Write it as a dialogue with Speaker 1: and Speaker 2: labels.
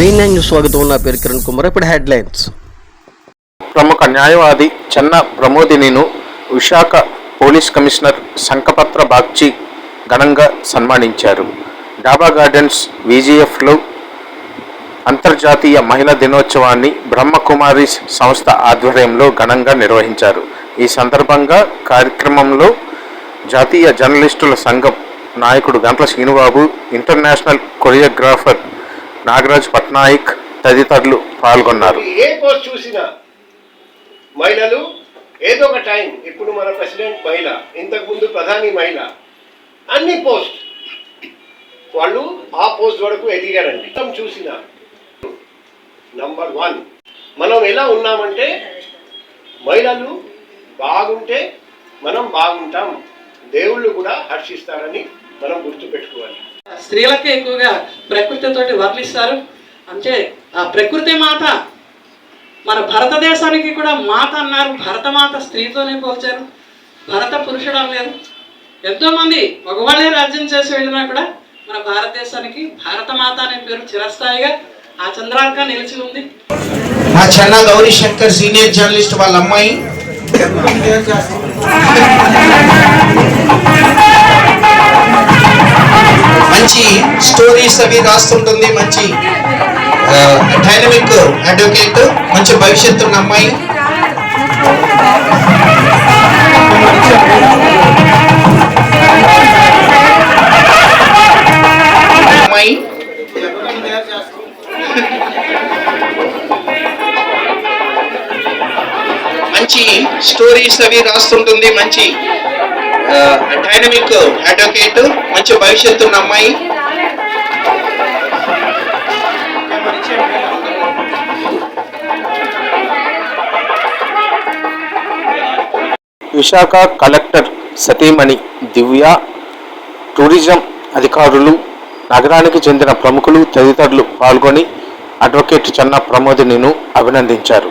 Speaker 1: V9 news స్వాగతం. నా పేరు కిరణ్ కుమార్. ఇప్పుడు హెడ్లైన్స్.
Speaker 2: ప్రముఖ న్యాయవాది చెన్న ప్రమోదినిను విశాఖ పోలీస్ కమిషనర్ శంఖపత్ర బాగ్చి ఘనంగా సన్మానించారు. డాబా గార్డెన్స్ VGFలో అంతర్జాతీయ మహిళా దినోత్సవాన్ని బ్రహ్మకుమారీస్ సంస్థ ఆధ్వర్యంలో ఘనంగా నిర్వహించారు. ఈ సందర్భంగా కార్యక్రమంలో జాతీయ జర్నలిస్టుల సంఘం నాయకుడు గంట్ల శ్రీనుబాబు, ఇంటర్నేషనల్ కొరియోగ్రాఫర్ నాగరాజ్ పట్నాయక్ తదితరులు పాల్గొన్నారు.
Speaker 3: ఏ పోస్ట్ చూసినా మహిళలు ఏదో ఒక టైం, ఇప్పుడు మన ప్రెసిడెంట్ మహిళ, ఇంతకుముందు ప్రధాని మహిళ, అన్ని పోస్ట్ వాళ్ళు ఆ పోస్ట్ వరకు ఎదిగారండి. చూసిన నంబర్ 1 మనం ఎలా ఉన్నామంటే మహిళలు బాగుంటే మనం బాగుంటాం, దేవుళ్ళు కూడా హర్షిస్తారని మనం గుర్తుపెట్టుకోవాలి.
Speaker 4: స్త్రీలకే ఎక్కువగా ప్రకృతితోటి వర్ణిస్తారు. అంటే ఆ ప్రకృతి మాత మన భారతదేశానికి కూడా మాత అన్నారు. భరతమాత స్త్రీతోనే పోల్చారు, భరత పురుషుడు అనలేదు. ఎంతోమంది మగవాళ్ళే రాజ్యం చేసి వెళ్ళినా కూడా మన భారతదేశానికి భారతమాత అనే పేరు చిరస్థాయిగా ఆ చంద్రార్గా నిలిచి ఉంది.
Speaker 5: మా చెన్న గౌరీ శంకర్ సీనియర్ జర్నలిస్ట్ వాళ్ళ అమ్మాయి మంచి స్టోరీస్ అవి రాస్తుంటుంది. మంచి డైనమిక్ అడ్వకేట్, మంచి భవిష్యత్తు ఉన్న అమ్మాయి. మంచి స్టోరీస్ అవి రాస్తుంటుంది. మంచి డైనమిక్ అడ్వకేట్, మంచి భవిష్యత్తు ఉన్న అమ్మాయి.
Speaker 2: విశాఖ కలెక్టర్ సతీమణి దివ్య, టూరిజం అధికారులు, నగరానికి చెందిన ప్రముఖులు తదితరులు పాల్గొని అడ్వకేట్ చెన్న ప్రమోదినిను అభినందించారు.